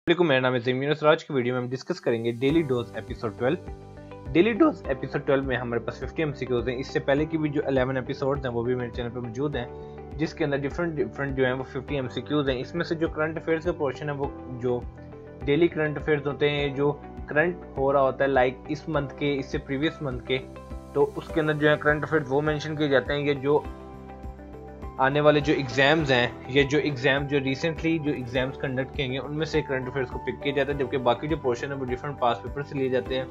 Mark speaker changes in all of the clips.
Speaker 1: मेरा नाम है ज़मीन। आज की वीडियो में हम डिस्कस करेंगे daily dose episode 12। Daily dose episode 12 में हमारे पास 50 एमसीक्यूज हैं। इससे पहले की भी जो 11 एपिसोड्स हैं वो भी मेरे चैनल पर मौजूद हैं, जिसके अंदर डिफरेंट जो हैं वो 50 एमसीक्यूज हैं। इसमें से जो करंट अफेयर्स का पोर्शन है वो जो डेली करंट अफेयर्स होते हैं, जो करंट हो रहा होता है लाइक इस मंथ के, इससे प्रीवियस मंथ के, तो उसके अंदर जो है करंट अफेयर्स वो मेंशन किए जाते हैं। ये जो आने वाले जो एग्जाम्स हैं, ये जो एग्जाम जो रिसेंटली जो एग्जाम्स कंडक्ट किए गए उनमें से करंट अफेयर्स को पिक किया जाता है, जबकि बाकी जो पोर्शन है वो डिफरेंट पास पेपर से लिए जाते हैं,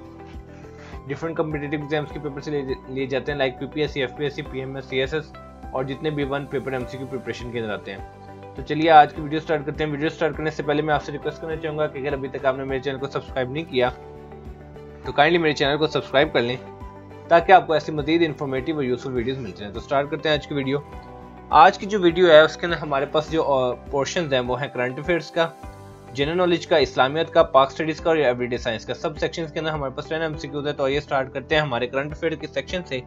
Speaker 1: डिफरेंट कम्पिटिटिव एग्जाम्स के पेपर से लिए जाते हैं, like PPSC, FPSC, PMS, CSS और जितने भी वन पेपर एमसीक्यू प्रिपरेशन के अंदर आते हैं। तो चलिए आज की वीडियो स्टार्ट करते हैं। वीडियो स्टार्ट करने से पहले मैं आपसे रिक्वेस्ट करना चाहूँगा कि अगर अभी तक आपने मेरे चैनल को सब्सक्राइब नहीं किया तो काइंडली मेरे चैनल को सब्सक्राइब कर लें, ताकि आपको ऐसी मज़ीद इन्फॉर्मेटिव और यूजफुल वीडियोस मिलते हैं। तो स्टार्ट करते हैं आज की वीडियो। आज की जो वीडियो है उसके अंदर हमारे पास जो पोर्शंस हैं वो है करंट अफेयर्स का, जनरल नॉलेज का, इस्लामियत का, पाक स्टडीज का और एवरीडे साइंस का। सब सेक्शंस के अंदर हमारे पास 10 एमसीक्यूज है। तो ये स्टार्ट करते हैं हमारे करंट अफेयर के सेक्शन से।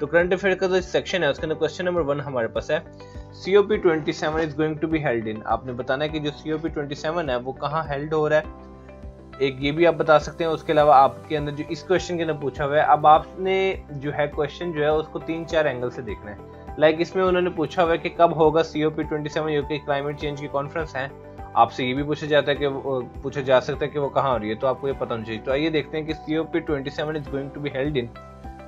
Speaker 1: तो करंट अफेयर का जो सेक्शन है उसके अंदर क्वेश्चन नंबर 1 हमारे पास है, COP27 is going to be held in. आपने बताना है कि जो COP27 है वो कहाँ हेल्ड हो रहा है। एक ये भी आप बता सकते हैं। उसके अलावा आपके अंदर जो इस क्वेश्चन के अंदर पूछा हुआ है, अब आपने जो है क्वेश्चन जो है उसको 3-4 एंगल से देखना है। लाइक इसमें उन्होंने पूछा हुआ है कि कब होगा COP27, जो कि क्लाइमेट चेंज की कॉन्फ्रेंस है। आपसे ये भी पूछा जाता है कि पूछा जा सकता है कि वो कहाँ हो रही है, तो आपको ये पता होना चाहिए। तो आइए देखते हैं कि COP27 is going to be held in.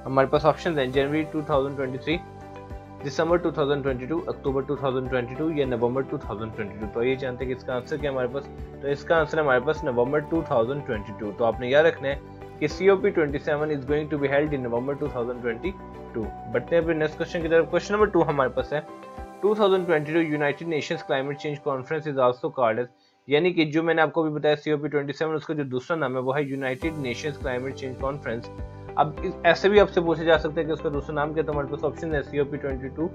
Speaker 1: हमारे पास ऑप्शन हैं जनवरी 2023, दिसंबर 2022, अक्टूबर 2022 या नवंबर 2022। तो ये जानते हैं कि इसका आंसर क्या हमारे पास, तो इसका आंसर हमारे पास नवंबर 2022। तो आपने याद रखना है कि COP27 is going to be held in November 2022। बढ़ते हैं फिर नेक्स्ट क्वेश्चन की तरफ। क्वेश्चन नंबर 2 हमारे पास है, 2022 United Nations climate change conference is also called as, यानी कि जो मैंने आपको भी बताया COP27 उसका जो दूसरा नाम है वो है United Nations climate change conference. अब ऐसे भी आपसे पूछे जा सकते हैं कि उसका दूसरा नाम क्या, तो हमारे पास ऑप्शन है COP22,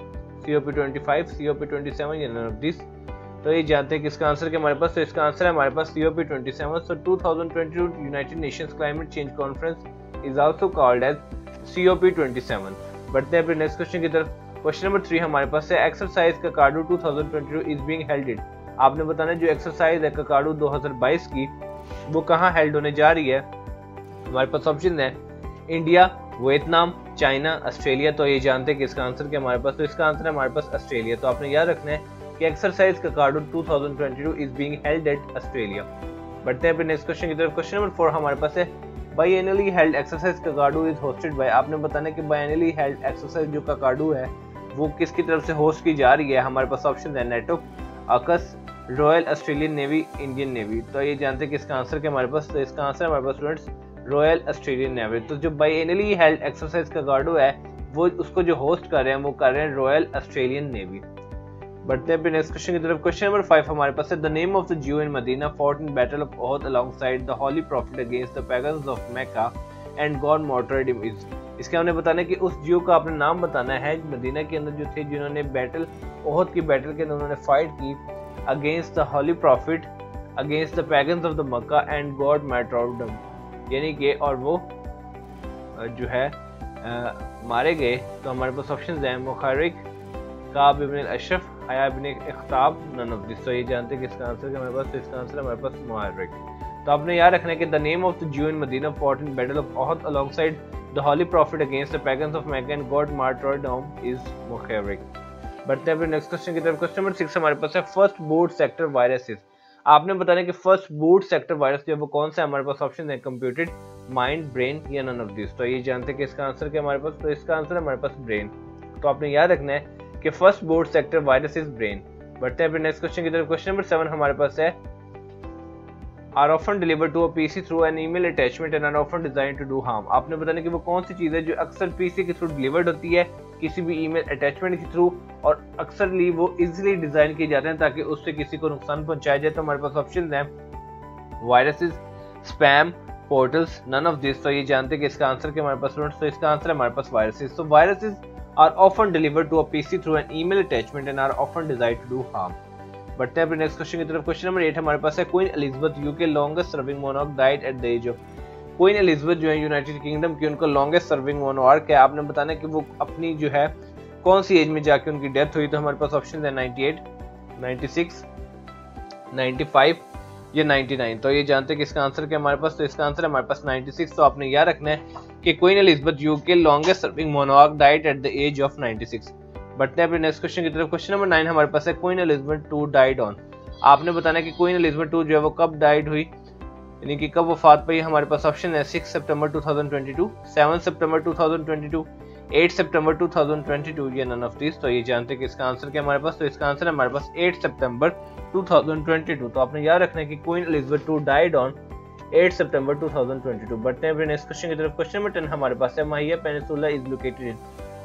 Speaker 1: COP25, COP27 या नन ऑफ दिस। तो ये जानते हैं कि इसका आंसर क्या हमारे पास, तो इसका आंसर है हमारे पास COP27। So 2022 United Nations climate change conference is also called as COP27। बढ़ते हैं फिर नेक्स्ट क्वेश्चन की तरफ। क्वेश्चन नंबर 3 हमारे पास है, exercise Kakadu 2022 is being held in. आपने बताना है जो एक्सरसाइज है ककाडू 2022 की वो कहाँ हेल्ड होने जा रही है। हमारे पास ऑप्शन है इंडिया, वियतनाम, चाइना, ऑस्ट्रेलिया। तो ये जानते हैं कि इसका आंसर क्या हमारे पास, तो इसका आंसर है हमारे पास ऑस्ट्रेलिया। तो आपने याद रखना है कि exercise Kakadu 2022 is being held at Australia. बढ़ते हैं फिर नेक्स्ट क्वेश्चन की तरफ। क्वेश्चन नंबर 4 हमारे पास है, biannually held exercise Kakadu is hosted by. आपने बताना है कि बायएनुअली हेल्ड एक्सरसाइज जो ककाडू है वो किसकी तरफ से होस्ट की जा रही है। हमारे पास ऑप्शन है NATO, AUKUS, royal Australian navy, Indian navy. तो ये जानते हैं कि इसका आंसर क्या हमारे पास, तो इसका आंसर हमारे पास स्टूडेंट्स रॉयल ऑस्ट्रेलियन नेवी। तो जो बायएनुअली हेल्ड एक्सरसाइज ककाडू है वो उसको जो होस्ट कर रहे हैं वो कर रहे हैं रॉयल ऑस्ट्रेलियन नेवी। बढ़ते हैं फिर नेक्स्ट क्वेश्चन की तरफ। क्वेश्चन नंबर 5 हमारे पास है, the name of the Jew in Medina fought in battle of Uhud alongside the holy prophet against the pagans of Mecca and God martyred him is। इसके हमने बताना है कि उस Jew का आपने नाम बताना है मदीना के अंदर जो थे जिन्होंने बैटल ओहद की बैटल के अंदर उन्होंने फाइट की against the holy prophet, against the pagans of the Mecca and God martyred him, यानी कि और वो जो है मारे गए। तो हमारे पास ऑप्शंस हैं मुखारिक, काब इब्न अशरफ, हया इब्न इख्ताब, नन ऑफ दिस। तो ये जानते हैं कि इसका आंसर क्या हमारे पास, तो इसका आंसर हमारे पास मुहारिक। तो आपने याद रखना है कि the name of the Jew in Medina fought in battle of Uhud alongside the holy prophet against the pagans of Mecca and God martyred him is मुखारिक। बढ़ते हैं फिर नेक्स्ट क्वेश्चन की तरफ। क्वेश्चन नंबर 6 हमारे पास है, फर्स्ट बूट सेक्टर वायरसेस। आपने बताना है कि फर्स्ट बूट सेक्टर वायरस जो है वो कौन सा है। हमारे पास ऑप्शन है कंप्यूटर, माइंड, ब्रेन या नन ऑफ दिस। तो ये जानते हैं कि इसका आंसर क्या हमारे पास, तो इसका आंसर है हमारे पास ब्रेन। तो आपने याद रखना है कि first boot sector virus is brain. बढ़ते हैं फिर नेक्स्ट क्वेश्चन की तरफ। क्वेश्चन नंबर 7 हमारे पास है, are often delivered to a PC through an email attachment and are often design to do harm. आपने बताना कि वो कौन सी चीज है जो अक्सर पीसी के थ्रू डिलीवर्ड होती है किसी भी ईमेल अटैचमेंट के थ्रू, और अक्सरली वो इजीली डिजाइन किए जाते हैं ताकि उससे किसी को नुकसान पहुंचाया जाए। तो हमारे पास ऑप्शन हैं viruses, spam, portals, none of this. तो ये जानते हैं कि इसका आंसर क्या हमारे पास स्टूडेंट्स, तो इसका आंसर है हमारे पास वायरसेस। तो viruses are often delivered to a PC through an email attachment and are often design to do harm. बढ़ते हैं फिर नेक्स्ट क्वेश्चन की तरफ। क्वेश्चन नंबर 8 हमारे पास है, Queen Elizabeth UK longest serving monarch died at the age of. Queen Elizabeth जो है यूनाइटेड किंगडम की उनका लॉन्गेस्ट सर्विंग मोनार्क है। आपने बताना है कि वो अपनी जो है कौन सी एज में जाके उनकी डेथ हुई। तो हमारे पास ऑप्शन है 98, 96, 95 या 99? तो ये जानते हैं कि इसका आंसर क्या हमारे पास, तो इसका आंसर है हमारे पास 96। तो आपने याद रखना है कि Queen Elizabeth UK longest serving monarch died at the age of 96। बढ़ते हैं अपने नेक्स्ट क्वेश्चन की तरफ। क्वेश्चन नंबर 9 हमारे पास है क्वीन एलिजाबेथ 2 डाइड ऑन। आपने बताना है कि क्वीन एलिजाबेथ 2 जो है वो कब डाइड हुई, यानी कि कब वफात पाई। हमारे पास ऑप्शन है 6 सितंबर 2022, 7 सितंबर 2022, 8 सितंबर 2022 या नन ऑफ दिस। तो ये जानते हैं कि इसका आंसर क्या हमारे पास, तो इसका आंसर है हमारे पास 8 सितंबर 2022। तो आपने याद रखना है कि क्वीन एलिजाबेथ 2 डाइड ऑन 8 सितंबर 2022। बढ़ते हैं नेक्स्ट क्वेश्चन की तरफ। क्वेश्चन नंबर 10 हमारे पास है माहिया पेनिनसुला इज लोकेटेड इन।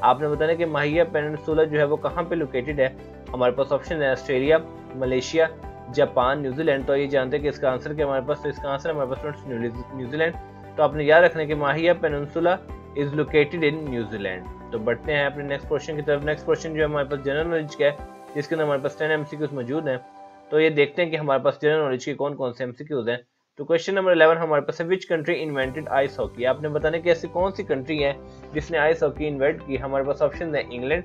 Speaker 1: आपने बताना है कि माहिया पेनिनसुला जो है वो कहाँ पे लोकेटेड है। हमारे पास ऑप्शन है ऑस्ट्रेलिया, मलेशिया, जापान, न्यूजीलैंड। तो ये जानते हैं कि इसका आंसर क्या हमारे पास, तो इसका आंसर हमारे पास न्यूजीलैंड। तो आपने याद रखना है कि माहिया peninsula is located in New Zealand. तो बढ़ते हैं अपने नेक्स्ट क्वेश्चन की तरफ। नेक्स्ट क्वेश्चन जो है हमारे पास जनरल नॉलेज का है, जिसके अंदर हमारे पास 10 एमसीक्यूज मौजूद हैं। तो ये देखते हैं कि हमारे पास जनरल नॉलेज के कौन कौन से एमसीक्यूज हैं। तो क्वेश्चन नंबर 11 हमारे पास है which country invented ice hockey. आपने बताना कि ऐसी कौन सी कंट्री है जिसने आइस हॉकी इन्वेंट की। हमारे पास ऑप्शन है इंग्लैंड,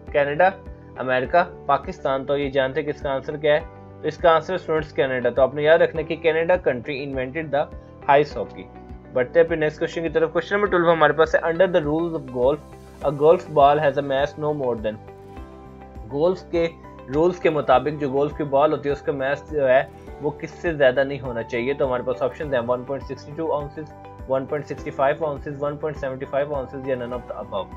Speaker 1: कनाडा, अमेरिका, पाकिस्तान। तो ये जानते हैं कि इसका आंसर क्या है, तो इसका आंसर स्टूडेंट्स कनाडा। तो आपने याद रखना कि Canada country invented the ice hockey. बढ़ते हैं फिर नेक्स्ट क्वेश्चन की तरफ। क्वेश्चन नंबर 12 हमारे पास है under the rules of golf a golf ball has a mass no more than. Golf के रूल्स के मुताबिक जो गोल्फ की बॉल होती है उसका मास जो है वो किससे ज्यादा नहीं होना चाहिए। तो हमारे पास ऑप्शन है 1.62 आउंसेस, 1.65 आउंसेस, 1.75 आउंसेस या नन ऑफ द अबव।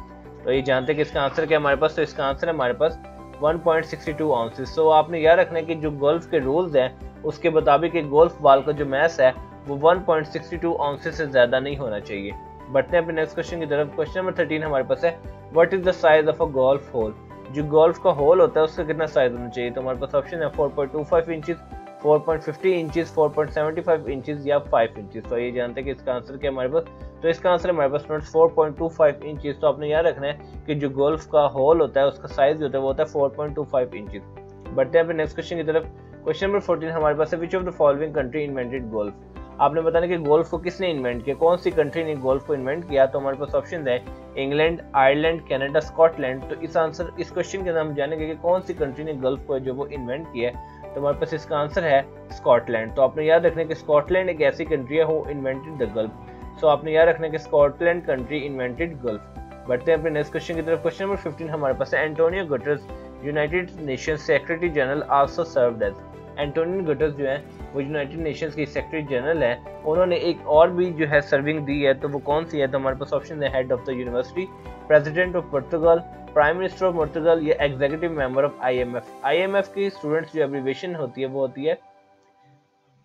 Speaker 1: तो ये जानते हैं कि इसका आंसर क्या हमारे पास, तो इसका आंसर है हमारे पास 1.62 आउंसेस। तो आपने याद रखना है कि जो गोल्फ के रूल्स हैं उसके मुताबिक एक गोल्फ बॉल का जो मास है वो 1.62 आउंसेस से ज्यादा नहीं होना चाहिए। बढ़ते हैं अपने नेक्स्ट क्वेश्चन की तरफ। क्वेश्चन नंबर 13 हमारे पास है what is the size of a golf hole. जो गोल्फ का होल होता है उसका कितना साइज होना चाहिए। तो हमारे पास ऑप्शन है 4.25 इंचेस, 4.50 इंचेस, 4.75 इंचेस या 5 इंचेस। तो ये जानते हैं कि इसका आंसर क्या हमारे पास, तो इसका आंसर हमारे पास 4.25 इंचेस। तो आपने याद रखना है कि जो गोल्फ का होल होता है उसका साइज होता है वो होता है 4.25 इंचेस। बढ़ते हैं नेक्स्ट क्वेश्चन की तरफ। क्वेश्चन नंबर 14 हमारे पास है which of the following country invented golf. आपने बताना कि गोल्फ को किसने इन्वेंट किया, कौन सी कंट्री ने गोल्फ को इन्वेंट किया। तो हमारे पास ऑप्शन है इंग्लैंड, आयरलैंड, कनाडा, स्कॉटलैंड। तो इस क्वेश्चन के अंदर हम जानेंगे कि कौन सी कंट्री ने गोल्फ को जो वो इन्वेंट किया है। तो हमारे पास इसका आंसर है स्कॉटलैंड। तो आपने याद रखना कि स्कॉटलैंड एक ऐसी कंट्री है हु इन्वेंटेड द गल्फ। सो आपने याद रखना कि स्कॉटलैंड कंट्री इन्वेंटेड गल्फ। बढ़ते हैं अपने नेक्स्ट क्वेश्चन की तरफ। क्वेश्चन नंबर 15 हमारे पास है Antonio Guterres United Nations secretary general also served as. Antonio Guterres जो है वो यूनाइटेड नेशंस की सेक्रेटरी जनरल है, उन्होंने एक और भी जो है सर्विंग दी है। तो वो कौन सी है। तो हमारे पास ऑप्शन है head of the university, president of Portugal, prime minister of Portugal या executive member of IMF. IMF की स्टूडेंट्स जो एब्रिविएशन होती है वो होती है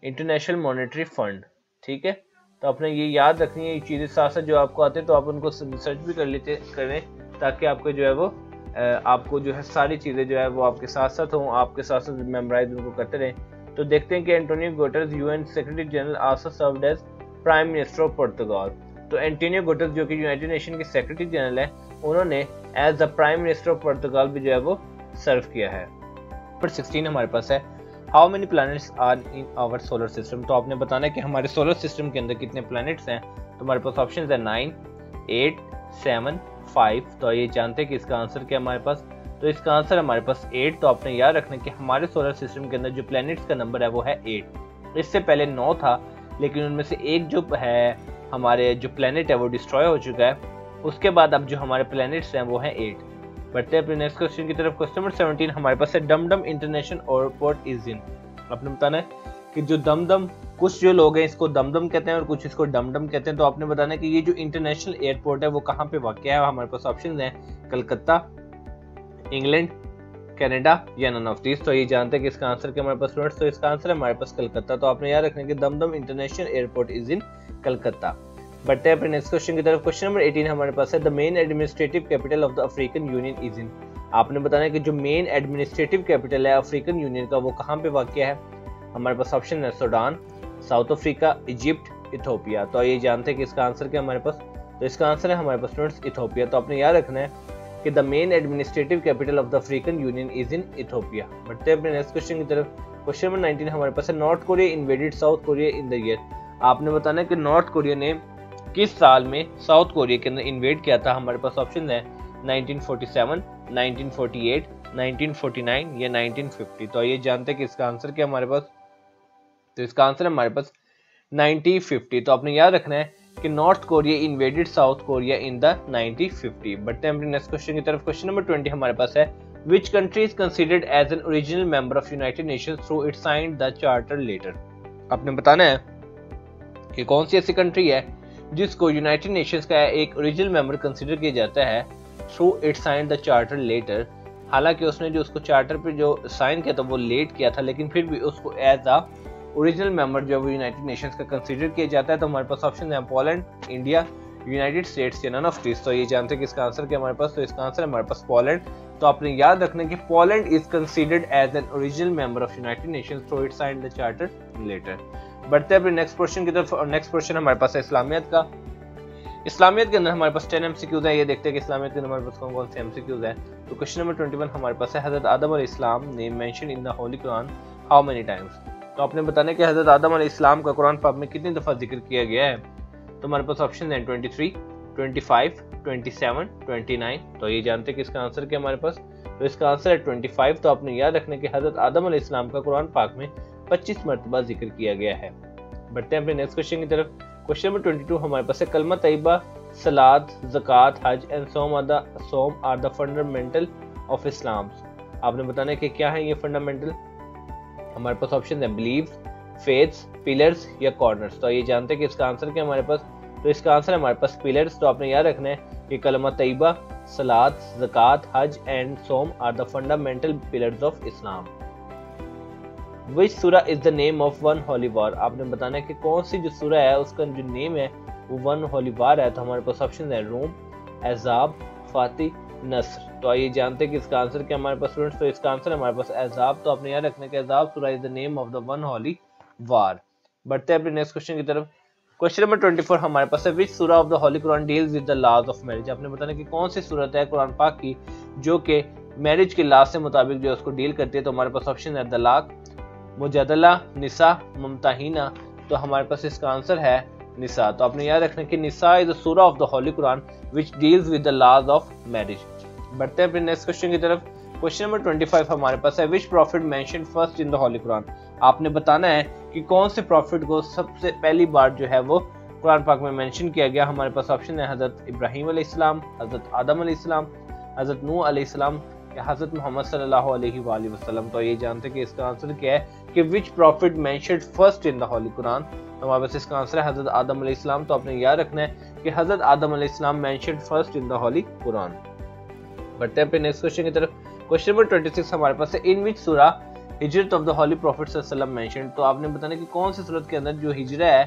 Speaker 1: इंटरनेशनल मॉनेटरी फंड। ठीक है, तो आपने ये याद रखनी है ये चीजें, साथ साथ जो आपको आते हैं तो आप उनको रिसर्च भी कर लेते करें ताकि आपको जो है वो आपको जो है सारी चीजें जो है वो आपके साथ साथ हों, आपके साथ साथ मेमोराइज उनको करते रहें। तो देखते हैं कि Antonio Guterres UN secretary general also served as prime minister of Portugal. तो एंटोनियो गुटेरेस जो कि यूनाइटेड नेशन के सेक्रेटरी जनरल है, उन्होंने as the prime minister of Portugal भी जो है वो सर्व किया है। नंबर 16 हमारे पास है how many planets are in our solar system. तो आपने बताना है कि हमारे सोलर सिस्टम के अंदर कितने प्लैनेट्स हैं। तो हमारे पास ऑप्शन है 9, 8, 7, 5। तो ये जानते हैं कि इसका आंसर क्या हमारे पास, तो इसका आंसर हमारे पास 8। तो आपने याद रखना कि हमारे सोलर सिस्टम के अंदर जो प्लैनेट्स का नंबर है वो है 8। इससे पहले 9 था, लेकिन उनमें से एक जो है हमारे जो प्लैनेट है वो डिस्ट्रॉय हो चुका है। उसके बाद अब जो हमारे प्लैनेट्स हैं वो हैं 8। बढ़ते हैं अपने नेक्स्ट क्वेश्चन की तरफ। क्वेश्चन नंबर 17 हमारे पास है Dum Dum international airport is in. आपने बताना है कि जो दमदम, कुछ जो लोग हैं इसको दमदम कहते हैं और कुछ इसको डमडम कहते हैं। तो आपने बताना है कि ये जो इंटरनेशनल एयरपोर्ट है वो कहाँ पे वाक़या है। हमारे पास ऑप्शन है कलकत्ता, इंग्लैंड, कनाडा या नन ऑफ दिस। तो ये जानते हैं कि इसका आंसर क्या हमारे पास स्टूडेंट्स, तो इसका आंसर है हमारे पास कलकत्ता। तो आपने याद रखना कि Dum Dum international airport is in Calcutta. बढ़ते हैं अपने नेक्स्ट क्वेश्चन की तरफ। क्वेश्चन नंबर 18 हमारे पास है the main administrative capital of the African union is in. आपने बताना है कि जो मेन एडमिनिस्ट्रेटिव कैपिटल है अफ्रीकन यूनियन का वो कहाँ पे वाक़या है। हमारे पास ऑप्शन है Sudan, south Africa, Egypt, Ethiopia. तो ये जानते हैं कि इसका आंसर क्या हमारे पास, तो इसका आंसर है हमारे पास स्टूडेंट्स इथोपिया। तो आपने याद रखना है कि the main administrative capital of the African union is in Ethiopia. बढ़ते हैं अपने नेक्स्ट क्वेश्चन की तरफ। क्वेश्चन नंबर 19 हमारे पास है north Korea invaded south Korea in the year. आपने बताना है कि नॉर्थ कोरिया ने किस साल में साउथ कोरिया के अंदर इन्वेड किया था। हमारे पास ऑप्शन है 1947, 1948, 1949 या 1950। तो ये जानते हैं कि इसका आंसर क्या हमारे पास, तो इसका आंसर है हमारे पास 1950। तो आपने याद रखना है कि north Korea invaded south Korea in the 1950। बढ़ते हैं अपने नेक्स्ट क्वेश्चन की तरफ। क्वेश्चन नंबर 20 हमारे पास है, which country is considered as an original member of United Nations through it signed the charter letter. आपने बताना है कि कौन सी ऐसी कंट्री है जिसको यूनाइटेड नेशंस का एक ओरिजिनल मेंबर कंसिडर किया जाता है through it signed the charter letter. हालांकि उसने जो उसको चार्टर पे जो साइन किया था वो लेट किया था, लेकिन फिर भी उसको एज अ ओरिजिनल मेंबर जो है यूनाइटेड नेशंस का कंसीडर किया जाता है। तो हमारे पास ऑप्शन है पोलैंड, इंडिया, यूनाइटेड स्टेट्स या नन ऑफ दिस। तो ये जानते हैं कि इसका आंसर क्या हमारे पास, तो इसका आंसर है हमारे पास पोलैंड। तो आपने याद रखना कि Poland is considered as an original member of United Nations through it signed the charter letter. बढ़ते हैं अपने नेक्स्ट क्वेश्चन की तरफ। और नेक्स्ट क्वेश्चन हमारे पास है इस्लामियत का। इस्लामियत के अंदर हमारे पास 10 एमसीक्यूज है। ये देखते हैं कि इस्लामियत के अंदर हमारे पास कौन कौन से एमसीक्यूज है। तो क्वेश्चन नंबर 21 हमारे पास है, हजरत आदम अलैहिस्सलाम ने mention in the holy Quran how many times. तो आपने बताना है कि हजरत आदम अलैहिस्सलाम का कुरान पाक में कितनी दफा जिक्र किया गया है। तो हमारे पास ऑप्शन है 23, 25, 27, 29। तो ये जानते हैं कि इसका आंसर क्या हमारे पास, तो इसका आंसर है 25। तो आपने याद रखना कि हजरत आदम अलैहिस्सलाम का कुरान पाक में 25 मरतबा जिक्र किया गया है। बढ़ते हैं अपने नेक्स्ट क्वेश्चन की तरफ। क्वेश्चन नंबर 22 हमारे पास है, कलमा तैयबा, सलात, ज़कात, हज एंड सोम are the fundamental of Islam. आपने बताना है कि क्या है ये फंडामेंटल। हमारे पास ऑप्शन है बिलीव्स, फेथ्स, पिलर्स या कॉर्नर्स। तो ये जानते हैं कि इसका आंसर क्या हमारे पास, तो इसका आंसर है हमारे पास पिलर्स। तो आपने याद रखना है कि कलमा तैयबा, सलात, ज़कात, हज एंड सोम are the fundamental pillars of Islam. Which सूरा is the name of one holy war. आपने बताना है कि कौन सी जो सूरा है उसका जो नेम है वो वन होली वार है। तो हमारे पास ऑप्शन है रूम, एजाब, फातिह, नस्र। तो आइए जानते हैं कि इसका आंसर क्या हमारे पास स्टूडेंट्स, तो इसका आंसर है हमारे पास एजाब। तो आपने याद रखना है कि एजाब सूरा is the name of the one holy war. बढ़ते हैं अपने नेक्स्ट क्वेश्चन की तरफ। क्वेश्चन नंबर 24 हमारे पास है, which surah of the holy Quran deals with the laws of marriage. आपने बताना कि कौन सी सूरत है कुरान पाक की जो कि मैरिज के लॉज से मुताबिक जो उसको डील करती है। तो हमारे पास ऑप्शन है तलाक, मुजादला, निसा, मुमतहिना। तो हमारे पास इसका आंसर है निसा। तो आपने याद रखना कि Nisa is the surah of the holy Quran which deals with the laws of marriage. बढ़ते हैं अपने नेक्स्ट क्वेश्चन की तरफ। क्वेश्चन नंबर 25 हमारे पास है, which prophet mentioned first in the holy Quran. आपने बताना है कि कौन से प्रॉफिट को सबसे पहली बार जो है वो कुरान पाक में मेंशन किया गया। हमारे पास ऑप्शन है हजरत इब्राहिम अलैहिस्सलाम, हजरत आदम अलैहिस्सलाम, हजरत नूह अलैहिस्सलाम या हजरत मोहम्मद सल्लल्लाहु अलैहि वसल्लम। तो ये जानते हैं कि इसका आंसर क्या है कि which prophet mentioned first in the holy Quran. तो हमारे पास इसका आंसर है हजरत आदम अलैहिस्सलाम। तो आपने याद रखना है कि हजरत आदम अलैहिस्सलाम mentioned first in the holy Quran. बढ़ते हैं अपने नेक्स्ट क्वेश्चन की तरफ। क्वेश्चन नंबर 26 हमारे पास है, इन विच सूरा हिजरत ऑफ द होली प्रॉफिट सल्लल्लाहु अलैहि वसल्लम मेंशन्ड। तो आपने बताना कि कौन सी सूरत के अंदर जो हिजरा है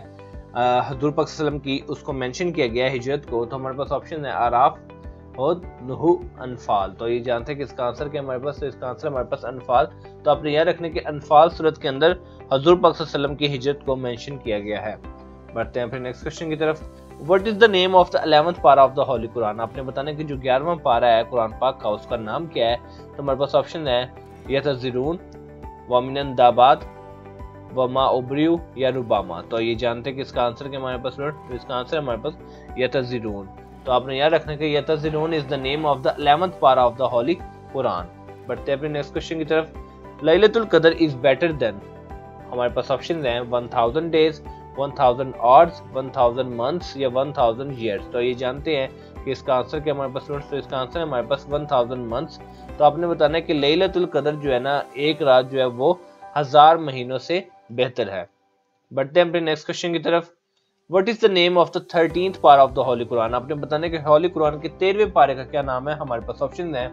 Speaker 1: हजूर पाक सल्लल्लाहु अलैहि वसल्लम की उसको मेंशन किया गया है हिजरत को। तो हमारे पास ऑप्शन है आराफ और नुहू, अनफाल। तो ये जानते हैं कि इसका आंसर क्या हमारे पास, तो इसका आंसर हमारे पास अनफाल। तो आपने याद रखने कि अनफाल सूरत के अंदर हजूर पाक सल्लल्लाहु अलैहि वसल्लम की हिजरत को मेंशन किया गया है। बढ़ते हैं फिर नेक्स्ट क्वेश्चन की तरफ। What is the name of the 11th पारा ऑफ द होली कुरान। आपने बताना कि जो 11वां पारा है कुरान पाक का उसका नाम क्या है। तो हमारे पास ऑप्शन है यतज़िरून, वमिनन दाबाद, वमा उब्रियू या रुबामा। तो ये जानते हैं कि इसका आंसर क्या हमारे पास, तो इसका आंसर है हमारे पास यतज़िरून। तो आपने याद रखना कि यतज़िरून is the name of the 11th पारा ऑफ द होली कुरान। बढ़ते हैं अपने नेक्स्ट क्वेश्चन की तरफ। लैलतुल कदर इज बेटर देन। हमारे पास ऑप्शन हैं 1000 डेज, 1000 आवर्स, 1000 मंथ्स या 1000 ईयर्स। तो ये जानते हैं कि इसका आंसर क्या हमारे पास, तो इसका आंसर है हमारे पास 1000 मंथ्स। तो आपने बताना है कि लैलतुल कदर जो है ना, एक रात जो है वो 1000 महीनों से बेहतर है। बढ़ते हैं अपने नेक्स्ट क्वेश्चन की तरफ। What is the name of the 13th पारा ऑफ द होली कुरान। आपने बताना है कि होली कुरान के 13वें पारे का क्या नाम है। हमारे पास ऑप्शन है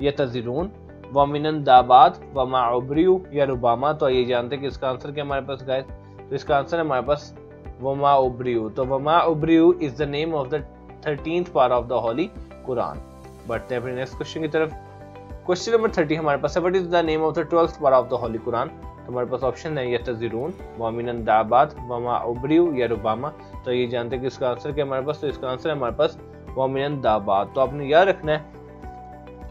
Speaker 1: यतज़िरून, वमिनन दाबाद, वमा उब्रियू या रुबामा। तो ये जानते हैं कि इसका आंसर क्या हमारे पास गाइस, तो इसका आंसर है हमारे पास वमा उब्रियू। तो वमा उब्रियू is the name of the 13th पारा ऑफ द होली कुरान। बढ़ते हैं अपने नेक्स्ट क्वेश्चन की तरफ। क्वेश्चन नंबर 30 हमारे पास है, what is the name of the 12th पारा ऑफ द होली कुरान। तो हमारे पास ऑप्शन है यतज़िरून, वमिनन दाबाद, वमा उब्रियू या रुबामा। तो ये जानते हैं कि इसका आंसर क्या हमारे पास, तो इसका आंसर है हमारे पास वमिनन दाबाद। तो आपने याद रखना है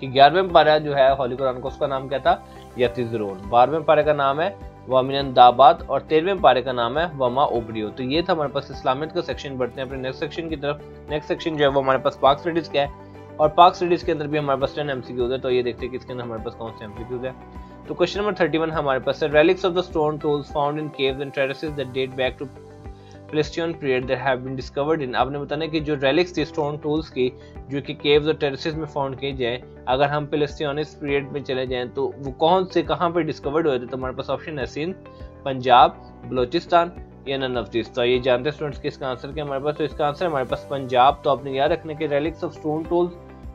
Speaker 1: कि 11वें पारा जो है होली कुरान का उसका नाम क्या था, यतज़िरून। 12वें पारे का नाम है वमिनन दाबाद और 13वें पारे का नाम है वमा उब्रियू। तो ये था हमारे पास इस्लामियत का सेक्शन। बढ़ते हैं अपने नेक्स्ट सेक्शन की तरफ। नेक्स्ट सेक्शन जो है वो हमारे पास पाक स्टडीज का है और पाक स्टडीज के अंदर भी हमारे पास 10 एमसीक्यूज है। तो ये देखते हैं कि इसके अंदर हमारे पास कौन से एमसीक्यूज है। तो क्वेश्चन नंबर 31 हमारे पास है relics of the stone tools found in caves and terraces that date back to Pleistocene period that have been discovered in। आपने बताना कि जो relics थी stone tools की जो कि caves और terraces में फाउंड की जाए, अगर हम Pleistocene पीरियड में चले जाएं तो वो कौन से कहाँ पे डिस्कवर्ड हुए थे। तो हमारे पास ऑप्शन है सिंध, पंजाब, बलोचिस्तान या नन ऑफ दिस। तो ये जानते हैं स्टूडेंट्स कि इसका आंसर क्या हमारे पास। तो इसका आंसर हमारे पास पंजाब। तो आपने याद रखने के relics of stone tools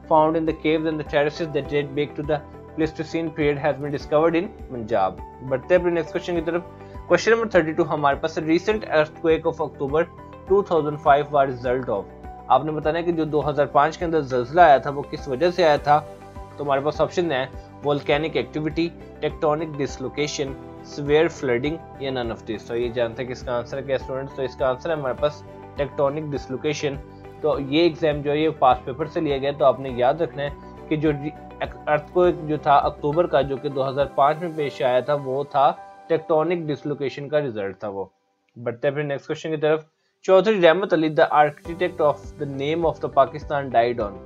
Speaker 1: found in the caves and the terraces that date back to the Pleistocene period has been discovered in Punjab. बढ़ते हैं अपने नेक्स्ट क्वेश्चन की तरफ। क्वेश्चन नंबर 32 हमारे पास recent earthquake of October 2005 was result of. आपने बताना है कि जो 2005 के अंदर ज़लज़ला आया था वो किस वजह से आया था। तो हमारे पास ऑप्शन है volcanic activity, tectonic dislocation, severe flooding या नन ऑफ दिस। तो ये जानते हैं कि इसका आंसर क्या स्टूडेंट्स। तो इसका आंसर है हमारे पास टेक्टोनिक डिसलोकेशन। तो ये एग्जाम जो है ये पास पेपर से लिया गया। तो आपने याद रखना है कि जो अर्थक्वेक जो था अक्टूबर का जो कि 2005 में पेश आया था वो था टेक्टोनिक डिसलोकेशन का रिजल्ट था वो। बढ़ते हैं फिर नेक्स्ट क्वेश्चन की तरफ। चौधरी रहमत Ali the architect of the name of the Pakistan died on.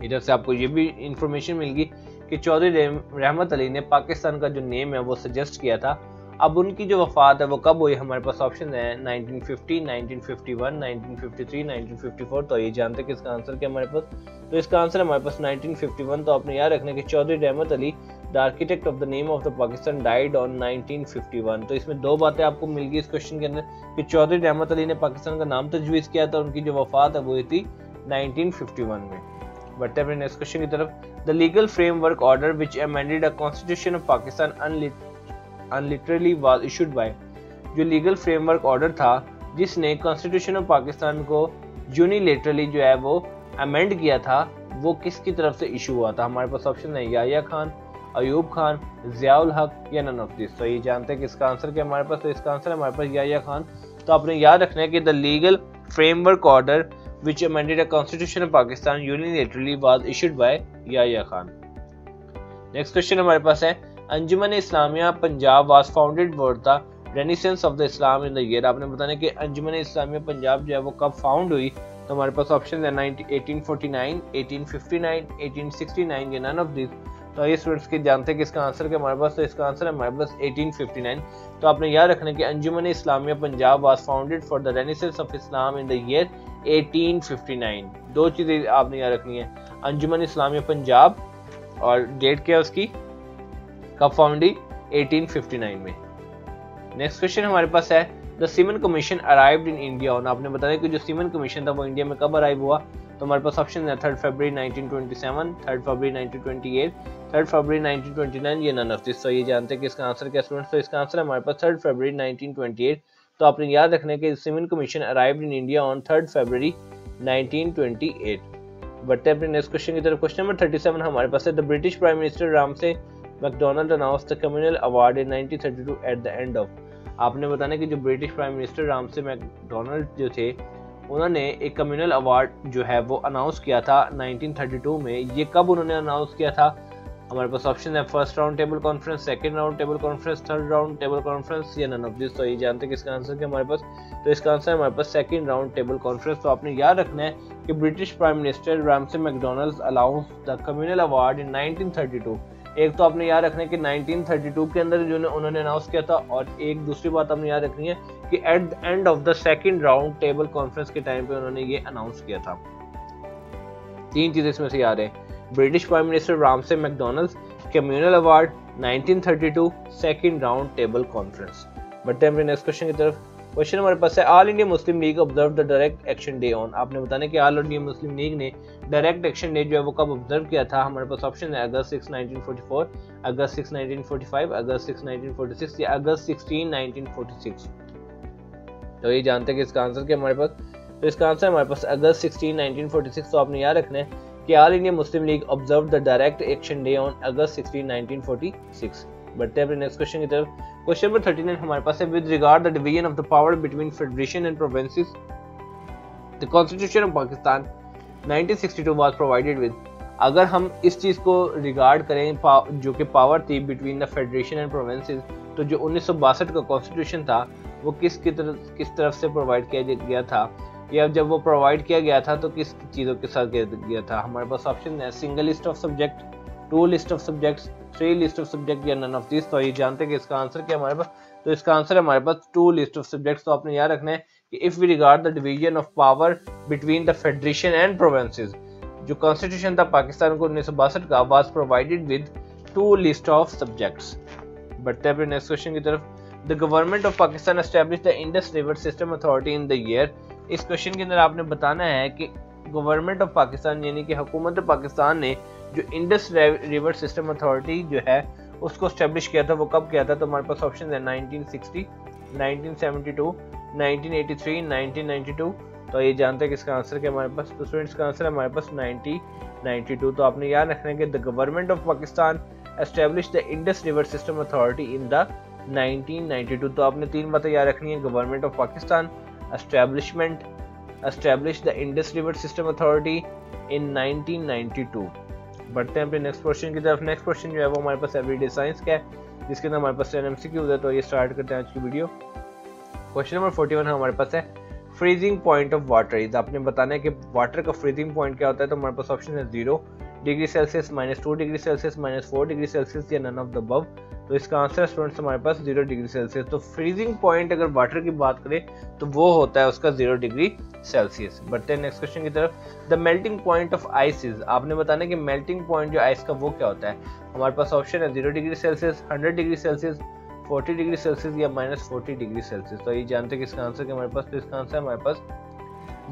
Speaker 1: इधर से आपको ये भी इंफॉर्मेशन मिलेगी कि चौधरी रहमत अली ने पाकिस्तान का जो नेम है वो सजेस्ट किया था। अब उनकी जो वफात है वो कब हुई। हमारे पास ऑप्शन है 1950, 1951, 1953, 1954। तो ये जानते हैं कि इसका आंसर क्या हमारे पास। तो इसका आंसर है हमारे पास 1951। तो आपने याद रखना कि चौधरी रहमत Ali the architect of the name of the Pakistan died on 1951। तो इसमें दो बातें आपको मिल गई इस क्वेश्चन के अंदर कि चौधरी रहमत अली ने पाकिस्तान का नाम तजवीज़ किया था, उनकी जो वफात है वो हुई थी 1951 में। बढ़ते हैं नेक्स्ट क्वेश्चन की तरफ। The legal framework order which amended a constitution of Pakistan unilaterally was issued by. जो लीगल फ्रेमवर्क ऑर्डर था जिसने कॉन्स्टिट्यूशन ऑफ पाकिस्तान को यूनिलेटरली जो है वो अमेंड किया था वो किसकी तरफ से इशू हुआ था। हमारे पास ऑप्शन है याह्या खान, अयूब खान, ज़ियाउल हक या नन ऑफ दिस। तो ये जानते हैं कि इसका आंसर क्या हमारे पास। तो इसका आंसर है हमारे पास याह्या खान। तो आपने याद रखना है कि the legal framework order which amended a constitution of Pakistan unilaterally was issued by Yahya Khan. Next question हमारे पास है अंजुमन Islamia Punjab was founded for the renaissance of the Islam in the year। आपने बताना कि अंजुमन इस्लामिया पंजाब जो है वो कब फाउंड हुई। तो हमारे पास ऑप्शन है 1849, 1859, 1869 या नन ऑफ दिस। तो ये स्टूडेंट्स के जानते हैं कि इसका आंसर क्या हमारे पास। तो इसका आंसर है हमारे पास 1859। तो आपने याद रखना कि Anjuman Islamia Punjab was founded for the renaissance of Islam in the year 1859। दो चीजें आपने याद रखनी है, अंजुमन इस्लामिया पंजाब और डेट क्या है उसकी, कब फाउंड हुई, 1859 में। नेक्स्ट क्वेश्चन हमारे पास है the semen commission arrived in India on. आपने बताया कि जो सीमन कमीशन था वो इंडिया में कब अराइव हुआ। तो हमारे पास ऑप्शन है 3 फरवरी 1927, 3 फरवरी 1928, 3 फरवरी 1929 या नन ऑफ दिस। तो ये जानते हैं कि इसका आंसर क्या स्टूडेंट्स। तो इसका आंसर है हमारे पास 3 फरवरी 1928। तो आपने याद रखना है कि semen commission arrived in India on 3 फरवरी 1928। बढ़ते हैं अपने नेक्स्ट क्वेश्चन की तरफ। क्वेश्चन नंबर 37 हमारे पास है the British prime minister Ramsay McDonald announced the communal award in 1932 at the end of. आपने बताना कि जो British prime minister Ramsay McDonald जो थे उन्होंने एक कम्युनल अवार्ड जो है वो अनाउंस किया था 1932 में। ये कब उन्होंने अनाउंस किया था। हमारे पास ऑप्शन है first round table conference, second round table conference, third round table conference या नन ऑफ दिस। तो ये जानते हैं कि इसका आंसर क्या हमारे पास। तो इसका आंसर है हमारे पास सेकंड राउंड टेबल कॉन्फ्रेंस। तो आपने याद रखना है कि British prime minister Ramsay McDonald announce the communal award in 1932। एक तो आपने याद रखना है कि 1932 के अंदर जो उन्होंने अनाउंस किया था, और एक दूसरी बात आपने याद रखनी है कि at the end of the second round table conference के टाइम पे उन्होंने ये अनाउंस किया था। तीन चीजें इसमें से याद है, British prime minister Ramsay McDonald, communal award, 1932 second round table conference. बढ़ते हैं नेक्स्ट क्वेश्चन की तरफ। क्वेश्चन हमारे पास है all India Muslim league observe the direct action day on. आपने बताना कि ऑल इंडिया मुस्लिम लीग ने डायरेक्ट एक्शन डे जो है वो कब ऑब्जर्व किया था। हमारे पास ऑप्शन है अगस्त 6, 1944, अगस्त 6, 1945, अगस्त 6, 1946 या अगस्त 16, 1946। तो ये जानते हैं कि इसका आंसर क्या हमारे पास। तो इसका आंसर हमारे पास अगस्त 16, 1946। तो आपने याद रखना है कि all India Muslim league observe the direct action day on August 16, 1946। बढ़ते हैं अपने नेक्स्ट क्वेश्चन की तरफ। क्वेश्चन नंबर 39 हमारे पास है with regard the division of the power between federation and provinces the constitution of Pakistan 1962 was provided with. अगर हम इस चीज को रिगार्ड करें जो कि पावर थी between the federation and provinces, तो जो 1962 का कॉन्स्टिट्यूशन था वो किस तरफ से प्रोवाइड किया गया था, या जब वो प्रोवाइड किया गया था तो किस चीज़ों के साथ किया गया था। हमारे पास ऑप्शन है single list of subject, 2 list of subjects, 3 list of subject या नन ऑफ दिस। तो ये जानते हैं कि इसका आंसर क्या हमारे पास, तो इसका आंसर है हमारे पास 2 लिस्ट ऑफ सब्जेक्ट्स। तो आपने याद रखना है कि if we regard the division of power between the federation and provinces, जो कॉन्स्टिट्यूशन था पाकिस्तान को 1962 का, was provided with 2 list of subjects. बढ़ते हैं अपने नेक्स्ट क्वेश्चन की तरफ। The government of Pakistan established the Indus river system authority in the year. इस क्वेश्चन के अंदर आपने बताना है कि गवर्नमेंट ऑफ पाकिस्तान यानी कि हुकूमत पाकिस्तान ने जो इंडस रिवर सिस्टम अथॉरिटी जो है उसको एस्टैब्लिश किया था, वो कब किया था? तो हमारे पास ऑप्शन है 1960, 1972, 1983, 1992। तो ये जानते हैं कि इसका आंसर क्या हमारे पास, तो स्टूडेंट्स का आंसर है हमारे पास 1992। तो आपने याद रखना है कि the government of Pakistan establish the Indus river system authority in the 1992। तो आपने 3 बातें याद रखनी है, government of Pakistan establish the Indus river system authority इन 1992। बढ़ते हैं अपने नेक्स्ट क्वेश्चन की तरफ। नेक्स्ट क्वेश्चन जो है वो हमारे पास एवरीडे साइंस का है, जिसके अंदर हमारे पास 10 MCQ है। तो ये स्टार्ट करते हैं आज की वीडियो। क्वेश्चन नंबर 41 हमारे पास है freezing point of water is. आपने बताना है कि वाटर का फ्रीजिंग पॉइंट क्या होता है। तो हमारे पास ऑप्शन है 0 degree Celsius, -2 degree Celsius, -4 degree Celsius या नन ऑफ द अबव। तो इसका आंसर स्टूडेंट्स हमारे पास 0 डिग्री सेल्सियस। तो फ्रीजिंग पॉइंट अगर वाटर की बात करें तो वो होता है उसका 0 डिग्री सेल्सियस। बढ़ते हैं नेक्स्ट क्वेश्चन की तरफ। The melting point of ice is. आपने बताना है कि मेल्टिंग पॉइंट जो आइस का वो क्या होता है। हमारे पास ऑप्शन है 0 degree Celsius, 100 degree Celsius, 40 degree Celsius या -40 डिग्री सेल्सियस। तो ये जानते हैं कि इसका आंसर क्या हमारे पास, तो इसका आंसर हमारे पास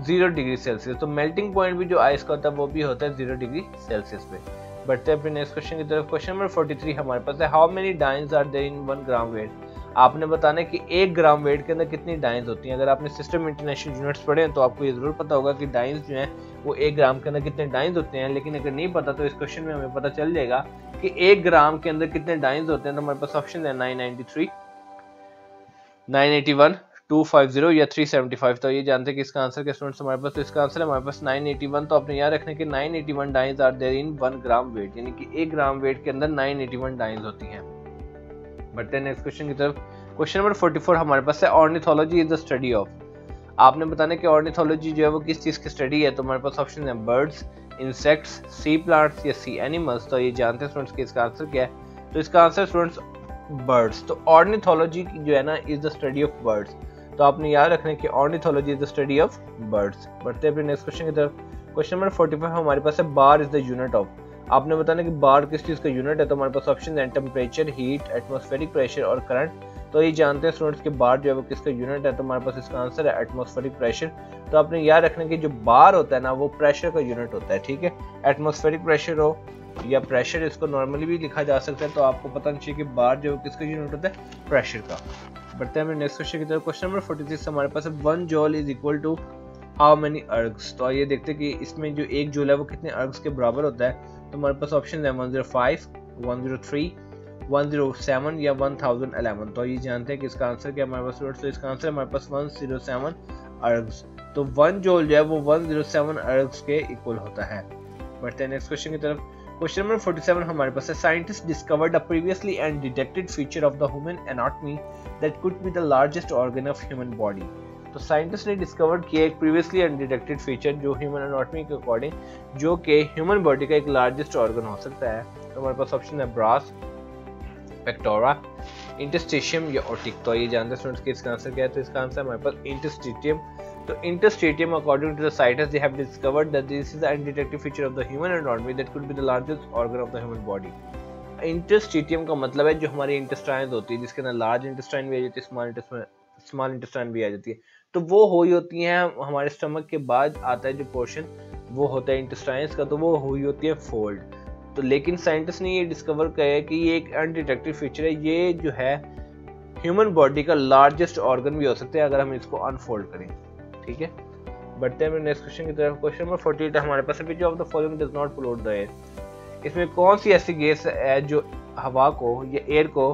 Speaker 1: 0 डिग्री सेल्सियस। तो मेल्टिंग पॉइंट भी जो आइस का होता है वो भी होता है 0 डिग्री सेल्सियस पे। बढ़ते हैं अपने नेक्स्ट क्वेश्चन की तरफ। क्वेश्चन नंबर 43 हमारे पास है how many dynes are there in 1 gram weight. आपने बताना है कि 1 ग्राम वेट के अंदर कितनी डाइंस होती हैं। अगर आपने सिस्टम इंटरनेशनल यूनिट्स पढ़े हैं तो आपको ये जरूर पता होगा कि डाइंस जो हैं वो 1 ग्राम के अंदर कितने डाइंस होते हैं। लेकिन अगर नहीं पता तो इस क्वेश्चन में हमें पता चल जाएगा कि 1 ग्राम के अंदर कितने डाइंस होते हैं। तो हमारे पास ऑप्शन है 993, 981, 250 या 375। तो ये जानते हैं कि इसका आंसर क्या स्टूडेंट्स हमारे पास, तो इसका आंसर है हमारे पास 981। तो आपने याद रखना है कि 981 dynes are there in 1 gram weight, यानी कि 1 ग्राम वेट के अंदर 981 डाइंस होती हैं। बढ़ते हैं नेक्स्ट क्वेश्चन की तरफ। क्वेश्चन नंबर 44 हमारे पास है ornithology is the study of. आपने बताना है कि ऑर्निथोलॉजी जो है वो किस चीज की स्टडी है। तो हमारे पास ऑप्शन है बर्ड्स, इंसेक्ट्स, सी प्लांट्स या सी एनिमल्स। तो ये जानते हैं स्टूडेंट्स कि इसका आंसर क्या है। तो इसका आंसर स्टूडेंट्स बर्ड्स। तो ऑर्निथोलॉजी जो है ना is the study of birds. तो आपने याद रखना है कि ornithology is the study of birds. बढ़ते हैं अपने नेक्स्ट क्वेश्चन की तरफ। क्वेश्चन नंबर 45 हमारे पास है bar is the unit of. आपने बताना कि बार किस चीज का यूनिट है। तो हमारे पास ऑप्शन है टेम्परेचर, हीट, एटमॉस्फेरिक प्रेशर और करंट। तो ये जानते हैं स्टूडेंट्स कि बार जो है वो किसका यूनिट है। तो हमारे पास इसका आंसर है एटमॉस्फेरिक प्रेशर। तो आपने याद रखना कि जो बार होता है ना वो प्रेशर का यूनिट होता है, ठीक है। एटमॉस्फेरिक प्रेशर हो या प्रेशर, इसको नॉर्मली भी लिखा जा सकता है। तो आपको पता नहीं चाहिए कि बार जो है किसका यूनिट होता है, प्रेशर का। बढ़ते हैं नेक्स्ट क्वेश्चन की तरफ। क्वेश्चन नंबर 46 हमारे पास है 1 joule is equal to how many ergs. तो ये देखते हैं कि इसमें जो 1 जूल है वो कितने अर्ग्स के बराबर होता है। तो हमारे पास ऑप्शन है 105, 103, 107 या 1011। तो ये जानते हैं कि इसका आंसर क्या हमारे पास, तो इसका आंसर हमारे पास 107 अर्ग्स। तो 1 जूल जो है वो 107 अर्ग्स के इक्वल होता है। बढ़ते हैं नेक्स्ट क्वेश्चन की तरफ। क्वेश्चन नंबर 47 हमारे पास है scientist discovered a previously undetected feature of the human anatomy that could be the largest organ of human body. तो साइंटिस्ट ने डिस्कवर किया एक प्रीवियसली अनडिटेक्टेड फीचर जो ह्यूमन एनाटॉमी के अकॉर्डिंग जो कि ह्यूमन बॉडी का एक लार्जेस्ट ऑर्गन हो सकता है। तो हमारे पास ऑप्शन है ब्रास, पेक्टोरा, इंटरस्टिशियम या ओटिक। तो ये जानते हैं स्टूडेंट्स कि इसका आंसर क्या है। तो इसका आंसर हमारे पास इंटरस्टिशियम। तो interstitium according to the scientist they have discovered that this is the undetected feature of the human anatomy that could be the largest organ of the human body. Interstitium का मतलब है जो हमारी intestine होती है, जिसके अंदर लार्ज इंटेस्टाइन भी आ जाती है, स्मॉल इंटेस्टाइन भी आ जाती है। तो वो हुई होती हैं हमारे स्टमक के बाद आता है जो पोर्शन वो होता है इंटेस्टाइन्स का, तो वो हुई होती है फोल्ड। तो लेकिन साइंटिस्ट ने ये डिस्कवर किया है कि ये एक अनडिटेक्टेड फीचर है, ये जो है ह्यूमन बॉडी का लार्जेस्ट ऑर्गन भी हो सकता है अगर हम इसको अनफोल्ड करें, ठीक है। बढ़ते हैं नेक्स्ट क्वेश्चन की तरफ। क्वेश्चन नंबर 48 हमारे पास है, which of the following does not pollute the air. इसमें कौन सी ऐसी गैस है जो हवा को या एयर को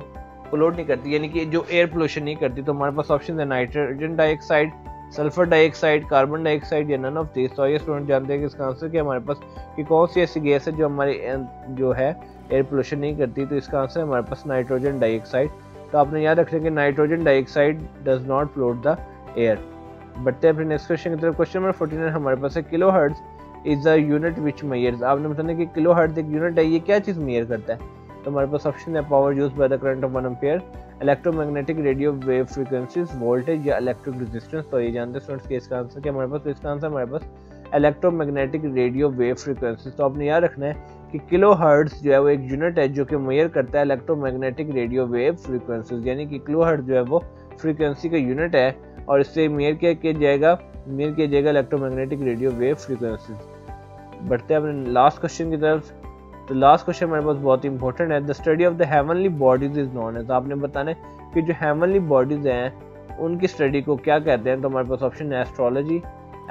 Speaker 1: पोल्यूट नहीं करती, यानी कि जो एयर पोल्यूशन नहीं करती। तो हमारे पास ऑप्शन है nitrogen dioxide, sulphur dioxide, carbon dioxide या नन ऑफ दिस। तो ये स्टूडेंट जानते हैं कि इसका आंसर क्या हमारे पास कि कौन सी ऐसी गैस है जो हमारी जो है एयर पोल्यूशन नहीं करती। तो इसका आंसर है हमारे पास नाइट्रोजन डाइऑक्साइड। तो आपने याद रखना कि nitrogen dioxide does not pollute the air. बढ़ते हैं फिर नेक्स्ट क्वेश्चन की तरफ। क्वेश्चन नंबर 49 हमारे पास है kilohertz is a unit which measures, आपने बताना कि किलो हर्ट्ज एक यूनिट है, ये क्या चीज़ मेयर करता है। तो हमारे पास ऑप्शन है power use by the current of 1 ampere, electromagnetic radio wave frequencies, voltage या इलेक्ट्रिक रेजिस्टेंस। तो ये जानते हैं स्टूडेंट्स कि इसका आंसर क्या हमारे पास, तो इसका आंसर हमारे पास इलेक्ट्रोमैग्नेटिक रेडियो वेव फ्रीक्वेंसीज। तो आपने याद रखना है कि किलो हर्ट्ज जो है वो एक यूनिट है जो कि मेयर करता है इलेक्ट्रोमैग्नेटिक रेडियो वेव फ्रीक्वेंसीज, यानी कि किलो हर्ट्ज जो है वो फ्रीक्वेंसी का यूनिट है और इससे मेयर किया जाएगा इलेक्ट्रोमैग्नेटिक रेडियो वेव फ्रीक्वेंसीज। बढ़ते हैं अपने लास्ट क्वेश्चन की तरफ। तो लास्ट क्वेश्चन हमारे पास बहुत इंपॉर्टेंट है, the study of the heavenly bodies is known है। तो आपने बताना है कि जो हेवनली बॉडीज हैं उनकी स्टडी को क्या कहते हैं। तो हमारे पास ऑप्शन है एस्ट्रोलॉजी,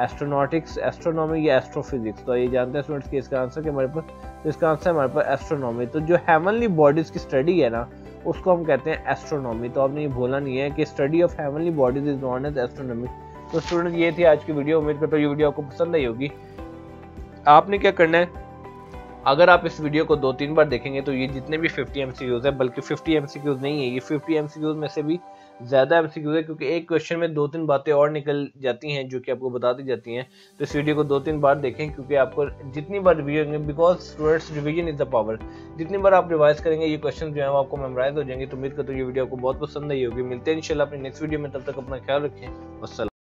Speaker 1: एस्ट्रोनॉटिक्स, एस्ट्रोनॉमी या एस्ट्रोफिजिक्स। तो ये जानते हैं स्टूडेंट्स कि इसका आंसर क्या हमारे पास, तो इसका आंसर हमारे पास एस्ट्रोनॉमी। तो जो हेवनली बॉडीज की स्टडी है ना उसको हम कहते हैं एस्ट्रोनॉमी। तो आपने ये भूलना नहीं है कि study of heavenly bodies is known as astronomy. तो स्टूडेंट ये थी आज की वीडियो, उम्मीद करता हूँ ये वीडियो आपको पसंद आई होगी। आपने क्या करना है, अगर आप इस वीडियो को 2-3 बार देखेंगे तो ये जितने भी 50 MCQs है, बल्कि 50 MCQs नहीं है, ये 50 MCQs में से भी ज़्यादा MCQs है, क्योंकि एक क्वेश्चन में 2-3 बातें और निकल जाती हैं जो कि आपको बता दी जाती हैं। तो इस वीडियो को 2-3 बार देखें, क्योंकि आपको जितनी बार revision, because students revision is the power, जितनी बार आप रिवाइज करेंगे ये क्वेश्चन जो है वो आपको मेमोराइज हो जाएंगे। तो उम्मीद करता हूँ ये वीडियो आपको बहुत पसंद आई होगी। मिलते हैं इंशाल्लाह अपनी नेक्स्ट वीडियो में, तब तक अपना ख्याल रखें। वस्सलाम।